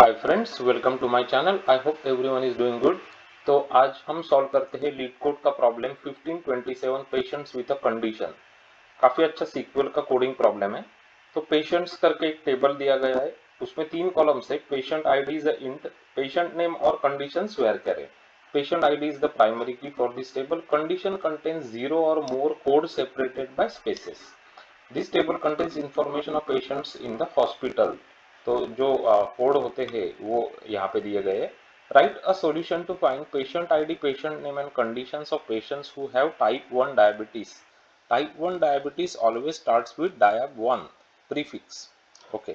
Hi friends, welcome to my channel. I hope everyone is doing good. तो आज हम solve करते हैं लीड कोड का problem 1527 patients with a condition. काफी अच्छा सीक्वल का कोडिंग प्रॉब्लम है। तो पेशेंट्स करके एक टेबल दिया गया है, उसमें 3 कॉलम्स है। Patient ID is a int, patient name और कंडीशन स्वेयर करें। Patient ID is the primary key for this table. Condition contains 0 or more code separated by spaces. This table contains information of patients in the hospital. तो जो code होते हैं वो यहाँ पे दिए गए हैं। Write a solution to find patient ID, patient name and conditions of patients who have type 1 diabetes. Type 1 diabetes always starts with diab 1 prefix. Okay,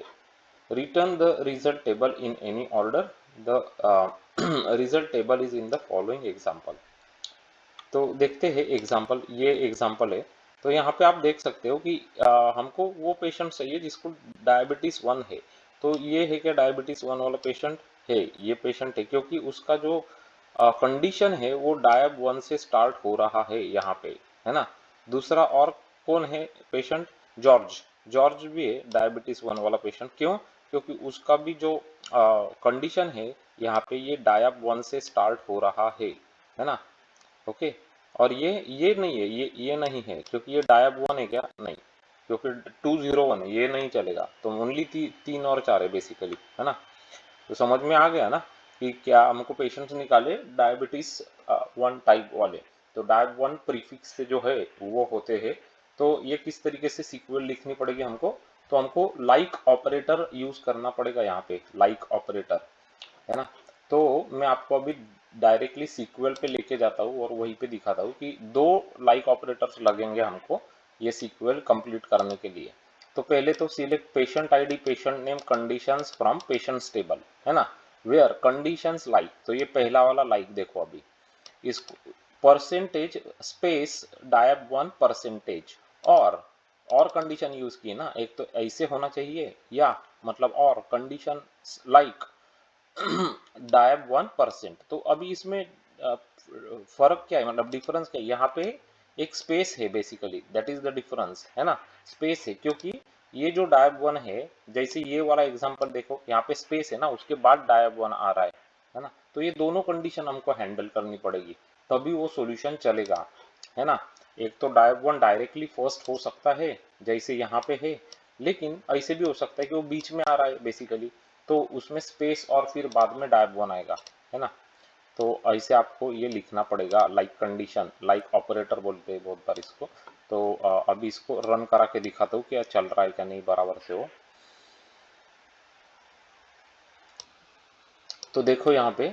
return the result table in any order. The result table is in the following example. तो देखते हैं example. ये example है। तो यहाँ पे आप देख सकते हो कि हमको वो पेशेंट चाहिए जिसको डायबिटीज 1 है। तो ये है क्या डायबिटीज 1 वाला पेशेंट है? ये पेशेंट है क्योंकि उसका जो कंडीशन है वो डायब 1 से स्टार्ट हो रहा है यहाँ पे, है ना। दूसरा और कौन है पेशेंट? जॉर्ज। जॉर्ज भी है डायबिटीज 1 वाला पेशेंट। क्यों? क्योंकि उसका भी जो कंडीशन है यहाँ पे ये डायब 1 से स्टार्ट हो रहा है ना। ओके, और ये नहीं है, ये नहीं है क्योंकि ये डायब 1 है क्या? नहीं, क्योंकि 201 है, ये नहीं चलेगा। तो ओनली 3 और 4 है बेसिकली, है ना। तो समझ में आ गया ना कि क्या हमको पेशेंट्स निकाले डायबिटीज 1 टाइप वाले। तो डायब 1 प्रीफिक्स से जो है वो होते हैं। तो ये किस तरीके से सीक्वल लिखनी पड़ेगी हमको? तो हमको लाइक ऑपरेटर यूज करना पड़ेगा यहाँ पे, लाइक ऑपरेटर, है ना। तो मैं आपको अभी डायरेक्टली सीक्वल पे लेके जाता हूँ और वहीं पे दिखाता हूँ कि 2 लाइक ऑपरेटर्स लगेंगे हमको ये सीक्वल कंप्लीट करने के लिए। तो पहले तो select patient ID, patient name, conditions from patients table, है ना। वेयर कंडीशंस लाइक, तो ये पहला वाला लाइक देखो अभी इसको परसेंटेज स्पेस डायब 1 परसेंटेज और कंडीशन यूज की ना। एक तो ऐसे होना चाहिए या मतलब और कंडीशन लाइक डायब 1%। तो अभी इसमें फर्क क्या है, मतलब डिफरेंस क्या है? यहाँ पे एक स्पेस है basically, that is the difference, है ना। स्पेस है क्योंकि ये जो डायब 1 है, जैसे ये वाला एग्जांपल देखो, यहाँ पे स्पेस है ना, उसके बाद डायब 1 आ रहा है ना। तो ये दोनों कंडीशन हमको हैंडल करनी पड़ेगी, तभी वो सॉल्यूशन चलेगा, है ना। एक तो डायब 1 डायरेक्टली फर्स्ट हो सकता है जैसे यहाँ पे है, लेकिन ऐसे भी हो सकता है कि वो बीच में आ रहा है बेसिकली, तो उसमें स्पेस और फिर बाद में डायब 1 आएगा, है ना। तो ऐसे आपको ये लिखना पड़ेगा, लाइक कंडीशन, लाइक ऑपरेटर बोलते हैं बहुत बार इसको। तो अभी इसको रन करा के दिखाता हूँ क्या चल रहा है क्या नहीं बराबर से वो। तो देखो यहाँ पे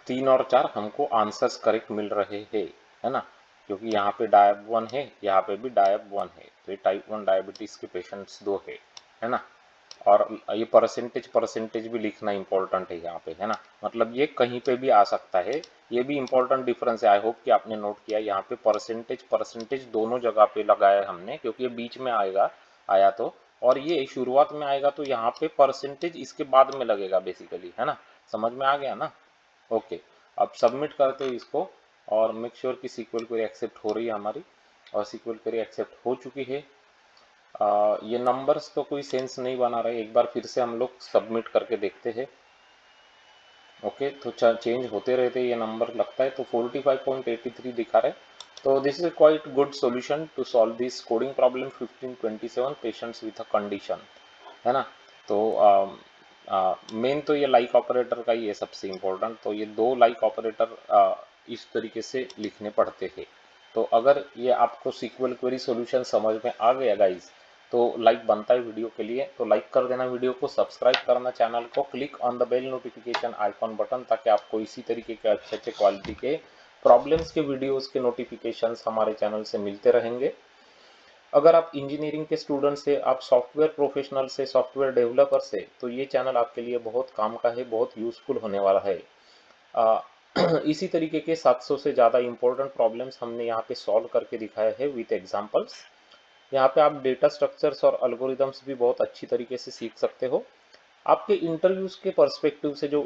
3 और 4 हमको आंसर्स करेक्ट मिल रहे हैं, है ना। क्योंकि यहाँ पे डायब 1 है, यहाँ पे भी डायब 1 है, तो ये टाइप 1 डायबिटीज के पेशेंट्स 2 है ना। और ये परसेंटेज परसेंटेज भी लिखना इंपॉर्टेंट है यहाँ पे, है ना। मतलब ये कहीं पे भी आ सकता है, ये भी इंपॉर्टेंट डिफरेंस है। आई होप कि आपने नोट किया, यहाँ पे परसेंटेज परसेंटेज दोनों जगह पे लगाया है हमने, क्योंकि ये बीच में आएगा आया तो, और ये शुरुआत में आएगा तो यहाँ पे परसेंटेज इसके बाद में लगेगा बेसिकली, है ना। समझ में आ गया ना। ओके, अब सबमिट करते हैं इसको और मेक श्योर कि सीक्वल क्वेरी एक्सेप्ट हो रही है हमारी, और सीक्वल क्वेरी एक्सेप्ट हो चुकी है। ये नंबर्स तो कोई सेंस नहीं बना रहे, एक बार फिर से हम लोग सबमिट करके देखते हैं। ओके, तो चेंज होते रहते ये नंबर लगता है। तो 45.83 दिखा रहे। तो this is quite good solution to solve this coding problem 1527 patients with a condition, है ना। तो मेन तो ये लाइक ऑपरेटर का ही है सबसे इम्पोर्टेंट। तो ये 2 लाइक ऑपरेटर इस तरीके से लिखने पड़ते हैं। तो अगर ये आपको सीक्वल क्वेरी सॉल्यूशन समझ में आ गया गाइज, तो लाइक बनता है वीडियो के लिए, तो लाइक कर देना वीडियो को, सब्सक्राइब करना चैनल को, click on the bell notification icon button, ताकि आपको इसी तरीके के अच्छे अच्छे क्वालिटी के प्रॉब्लम्स के वीडियोस के नोटिफिकेशंस हमारे चैनल से मिलते रहेंगे। अगर आप इंजीनियरिंग के स्टूडेंट से, आप सॉफ्टवेयर प्रोफेशनल से, सॉफ्टवेयर डेवलपर से, तो ये चैनल आपके लिए बहुत काम का है, बहुत यूजफुल होने वाला है। आ, इसी तरीके के 700 से ज़्यादा इंपॉर्टेंट प्रॉब्लम्स हमने यहाँ पे सॉल्व करके दिखाए हैं विथ एग्जांपल्स। यहाँ पे आप डेटा स्ट्रक्चर्स और एल्गोरिदम्स भी बहुत अच्छी तरीके से सीख सकते हो। आपके इंटरव्यूज के पर्सपेक्टिव से जो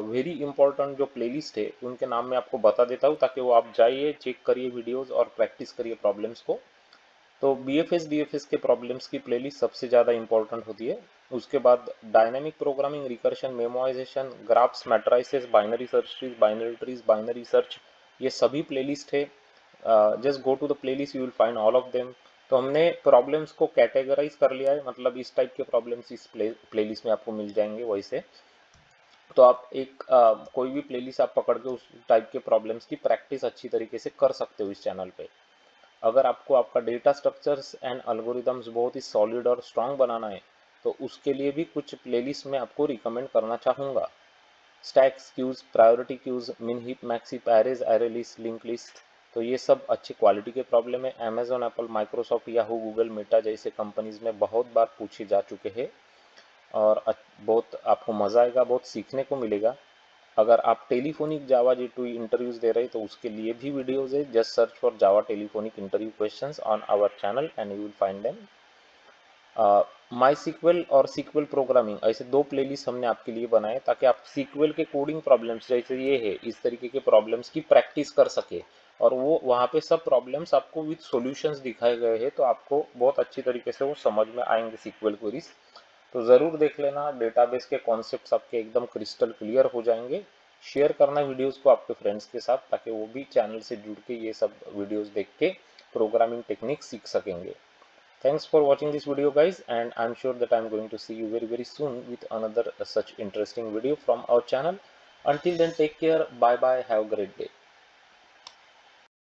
वेरी इंपॉर्टेंट जो प्लेलिस्ट है उनके नाम मैं आपको बता देता हूँ, ताकि वो आप जाइए, चेक करिए वीडियोस और प्रैक्टिस करिए प्रॉब्लम्स को। तो BFS DFS के प्रॉब्लम्स की प्लेलिस्ट सबसे ज़्यादा इंपॉर्टेंट होती है। उसके बाद dynamic programming, recursion, memorization, graphs, matrices, binary search trees, binary trees, binary search, ये सभी प्लेलिस्ट है। Just go to the playlist, you will find all of them. तो हमने प्रॉब्लम्स को कैटेगराइज कर लिया है, मतलब इस टाइप के प्रॉब्लम्स इस प्लेलिस्ट में आपको मिल जाएंगे। वैसे तो आप एक कोई भी प्लेलिस्ट आप पकड़ के उस टाइप के प्रॉब्लम्स की प्रैक्टिस अच्छी तरीके से कर सकते हो इस चैनल पे। अगर आपको आपका डेटा स्ट्रक्चर्स एंड अल्गोरिदम्स बहुत ही सॉलिड और स्ट्रांग बनाना है तो उसके लिए भी कुछ प्लेलिस्ट में आपको रिकमेंड करना चाहूँगा। स्टैक्स, क्यूज, प्रायोरिटी क्यूज, मिन heap, max heap, arrays, array list, link list, तो ये सब अच्छी क्वालिटी के प्रॉब्लम है। Amazon, Apple, Microsoft, Yahoo, Google, Meta जैसे कंपनीज में बहुत बार पूछे जा चुके हैं और बहुत आपको मज़ा आएगा, बहुत सीखने को मिलेगा। अगर आप टेलीफोनिक जावा J2 इंटरव्यूज दे रहे तो उसके लिए भी वीडियोज है। Just search for Java telephonic interview questions on our channel and you will find them. My SQL और सीक्वल प्रोग्रामिंग, ऐसे दो प्लेलिस्ट हमने आपके लिए बनाए ताकि आप सीक्वल के कोडिंग प्रॉब्लम्स जैसे ये है इस तरीके के प्रॉब्लम्स की प्रैक्टिस कर सके, और वो वहाँ पे सब प्रॉब्लम्स आपको विद सॉल्यूशंस दिखाए गए हैं, तो आपको बहुत अच्छी तरीके से वो समझ में आएंगे सीक्वल क्वेरीज। तो ज़रूर देख लेना, डेटाबेस के कॉन्सेप्ट्स आपके एकदम क्रिस्टल क्लियर हो जाएंगे। शेयर करना वीडियोस को आपके फ्रेंड्स के साथ ताकि वो भी चैनल से जुड़ के ये सब वीडियोस देख के प्रोग्रामिंग टेक्निक सीख सकेंगे। Thanks for watching this video guys, and I'm sure that I'm going to see you very soon with another such interesting video from our channel. Until then, take care, bye bye, have a great day.